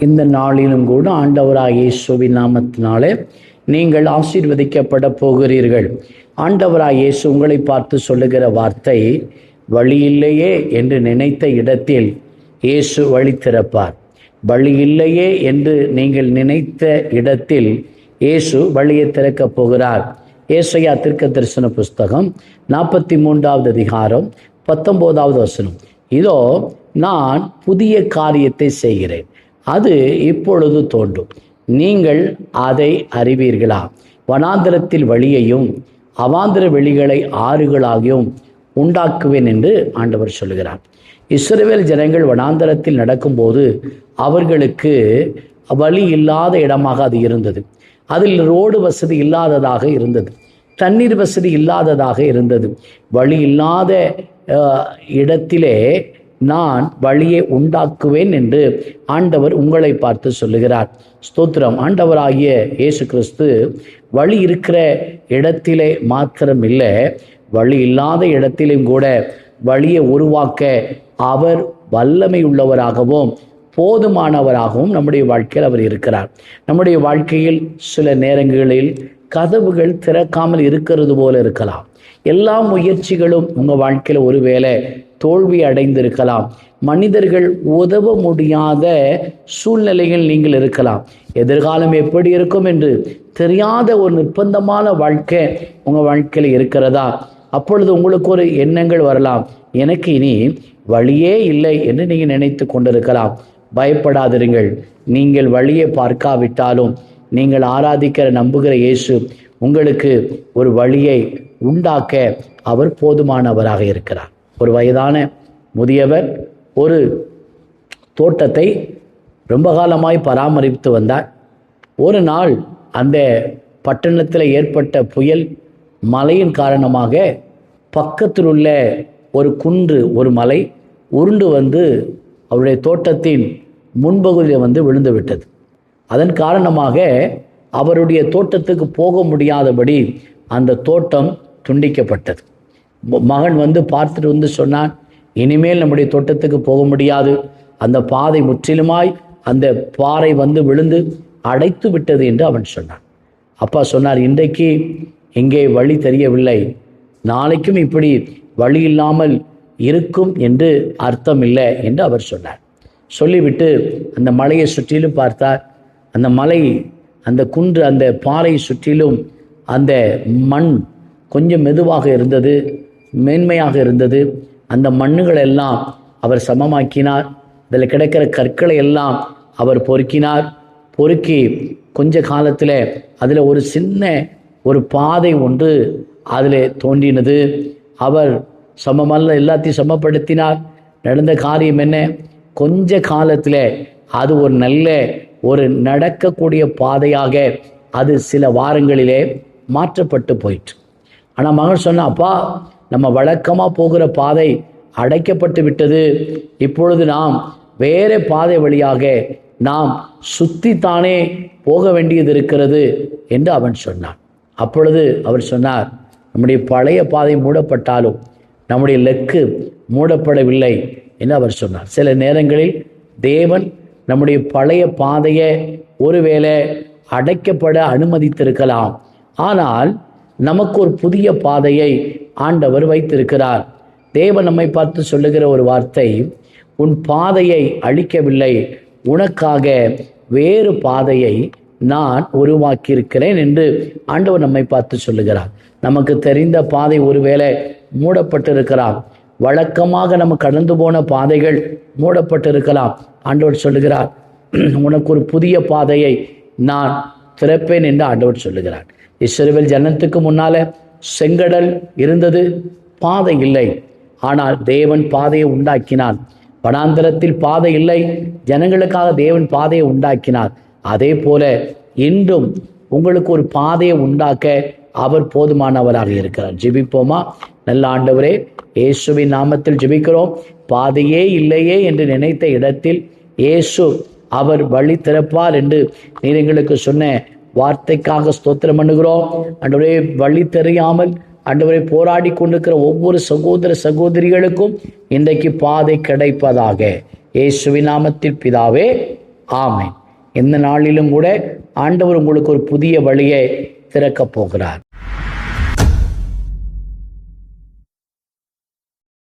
இந்த நாளிலும் கூட ஆண்டவராகிய இயேசுவின் நாமத்தினாலே நீங்கள் ஆசீர்வதிக்கப்பட போகிறீர்கள். ஆண்டவராகிய இயேசு உங்களை பார்த்து சொல்லுகிற வார்த்தை, வழி இல்லையே என்று நினைத்த இடத்தில் இயேசு வழி திறப்பார். வழி இல்லையே என்று நீங்கள் நினைத்த இடத்தில் இயேசு வழியை திறக்கப் போகிறார். ஏசாயா தீர்க்கதரிசன புஸ்தகம் 43வது அதிகாரம் 19வது வசனம். இதோ நான் புதிய காரியத்தை செய்கிறேன், அது இப்பொழுது தோன்றும், நீங்கள் அதை அறிவீர்களா? வனாந்திரத்தில் வழியையும் அவாந்திர வெளிகளை ஆறுகளாகியும் உண்டாக்குவேன் என்று ஆண்டவர் சொல்கிறார். இஸ்ரவேல் ஜனங்கள் வனாந்தரத்தில் நடக்கும்போது அவர்களுக்கு வழி இல்லாத இடமாக அது இருந்தது. அதில் ரோடு வசதி இல்லாததாக இருந்தது, தண்ணீர் வசதி இல்லாததாக இருந்தது. வழி இல்லாத இடத்திலே நான் வழியை உண்டாக்குவேன் என்று ஆண்டவர் உங்களை பார்த்து சொல்லுகிறார். ஸ்தோத்திரம். ஆண்டவராகிய இயேசு கிறிஸ்து வழி இருக்கிற இடத்திலே மாத்திரம் இல்லை, வழி இல்லாத இடத்திலும் கூட வழியை உருவாக்க அவர் வல்லமை உள்ளவராகவும் போதுமானவராகவும் நம்முடைய வாழ்க்கையில் அவர் இருக்கிறார். நம்முடைய வாழ்க்கையில் சில நேரங்களில் கதவுகள் திறக்காமல் இருக்கிறது போல இருக்கலாம். எல்லா முயற்சிகளும் உங்கள் வாழ்க்கையில் ஒருவேளை தோல்வி அடைந்திருக்கலாம். மனிதர்கள் உதவ முடியாத சூழ்நிலையில் நீங்கள் இருக்கலாம். எதிர்காலம் எப்படி இருக்கும் என்று தெரியாத ஒரு நிர்பந்தமான வாழ்க்கை உங்கள் வாழ்க்கையில் இருக்கிறதா? அப்பொழுது உங்களுக்கு ஒரு எண்ணங்கள் வரலாம், எனக்கு இனி வழியே இல்லை என்று நீங்கள் நினைத்து கொண்டிருக்கலாம். பயப்படாதிருங்கள். நீங்கள் வழியை பார்க்காவிட்டாலும் நீங்கள் ஆராதிக்கிற நம்புகிற இயேசு உங்களுக்கு ஒரு வழியை உண்டாக்க அவர் போதுமானவராக இருக்கிறார். ஒரு வயதான முதியவர் ஒரு தோட்டத்தை ரொம்ப காலமாய் பராமரித்து வந்தார். ஒரு நாள் அந்த பட்டணத்தில் ஏற்பட்ட புயல் மழையின் காரணமாக பக்கத்தில் உள்ள ஒரு குன்று, ஒரு மலை உருண்டு வந்து அவருடைய தோட்டத்தின் முன்பகுதியில் விழுந்து விட்டது. அதன் காரணமாக அவருடைய தோட்டத்துக்கு போக முடியாதபடி அந்த தோட்டம் துண்டிக்கப்பட்டது. மகன் பார்த்துட்டு சொன்னான், இனிமேல் நம்முடைய தோட்டத்துக்கு போக முடியாது, அந்த பாதை முற்றிலுமாய் அந்த பாறை விழுந்து அடைத்து விட்டது என்று அவன் சொன்னான். அப்பா சொன்னார், இன்றைக்கு இங்கே வழி தெரியவில்லை, நாளைக்கும் இப்படி வழி இல்லாமல் இருக்கும் என்று அர்த்தம் இல்லை என்று அவர் சொன்னார். சொல்லிவிட்டு அந்த மலையை சுற்றிலும் பார்த்தார். அந்த மலை, அந்த குன்று, அந்த பாறை சுற்றிலும் அந்த மண் கொஞ்சம் மெதுவாக இருந்தது, மேன்மையாக இருந்தது. அந்த மண்ணுகள் எல்லாம் அவர் சமமாக்கினார். அதில் கிடைக்கிற கற்களை எல்லாம் அவர் பொறுக்கினார். பொறுக்கி கொஞ்ச காலத்தில் அதில் ஒரு சின்ன ஒரு பாதை ஒன்று அதில் தோன்றினது. அவர் சமமல்ல, எல்லாத்தையும் சமப்படுத்தினார். நடந்த காரியம் என்ன? கொஞ்ச காலத்தில் அது ஒரு நல்ல ஒரு நடக்கக்கூடிய பாதையாக அது சில வாரங்களிலே மாற்றப்பட்டு போயிற்று. ஆனால் மகன் சொன்னா, அப்பா, நம்ம வழக்கமாக போகிற பாதை அடைக்கப்பட்டு விட்டது, இப்பொழுது நாம் வேற பாதை வழியாக நாம் சுத்தித்தானே போக வேண்டியது இருக்கிறது என்று அவன் சொன்னான். அப்பொழுது அவர் சொன்னார், நம்முடைய பழைய பாதை மூடப்பட்டாலும் நம்முடைய லெக்கு மூடப்படவில்லை என்று அவர் சொன்னார். சில நேரங்களில் தேவன் நம்முடைய பழைய பாதையை ஒருவேளை அடைக்கப்பட அனுமதித்திருக்கலாம், ஆனால் நமக்கு ஒரு புதிய பாதையை ஆண்டவர் வைத்திருக்கிறார். தேவன் நம்மை பார்த்து சொல்லுகிற ஒரு வார்த்தை, உன் பாதையை அழிக்கவில்லை, உனக்காக வேறு பாதையை நான் உருவாக்கியிருக்கிறேன் என்று ஆண்டவர் நம்மை பார்த்து சொல்லுகிறார். நமக்கு தெரிந்த பாதை ஒருவேளை மூடப்பட்டிருக்கலாம், வழக்கமாக நம்ம கடந்து போன பாதைகள் மூடப்பட்டிருக்கலாம். ஆண்டவர் சொல்லுகிறார், உனக்கு ஒரு புதிய பாதையை நான் திறப்பேன் என்று ஆண்டவர் சொல்லுகிறார். இஸ்ரவேல் ஜனத்துக்கு முன்னால செங்கடல் இருந்தது, பாதை இல்லை. ஆனால் தேவன் பாதையை உண்டாக்கினார். வனாந்தரத்தில் பாதை இல்லை, ஜனங்களுக்காக தேவன் பாதையை உண்டாக்கினார். அதே போல இன்றும் உங்களுக்கு ஒரு பாதையை உண்டாக்க அவர் போதுமானவராக இருக்கிறார். ஜெபிப்போமா? நல்ல ஆண்டவரே, இயேசுவின் நாமத்தில் ஜெபிக்கிறோம். பாதையே இல்லையே என்று நினைத்த இடத்தில் இயேசு அவர் வழி திறப்பார் என்று நீர் எங்களுக்கு சொன்ன வார்த்தைக்காக ஸ்தோத்திரம் பண்ணுகிறோம். ஆண்டவரே, வழி தெரியாமல் ஆண்டவரை போராடி கொண்டிருக்கிற ஒவ்வொரு சகோதர சகோதரிகளுக்கும் இன்றைக்கு பாதை கிடைப்பதாக இயேசுவின் நாமத்தில் பிதாவே, ஆமென். இந்த நாளிலும் கூட ஆண்டவர் உங்களுக்கு ஒரு புதிய வழியை திறக்கப் போகிறார்.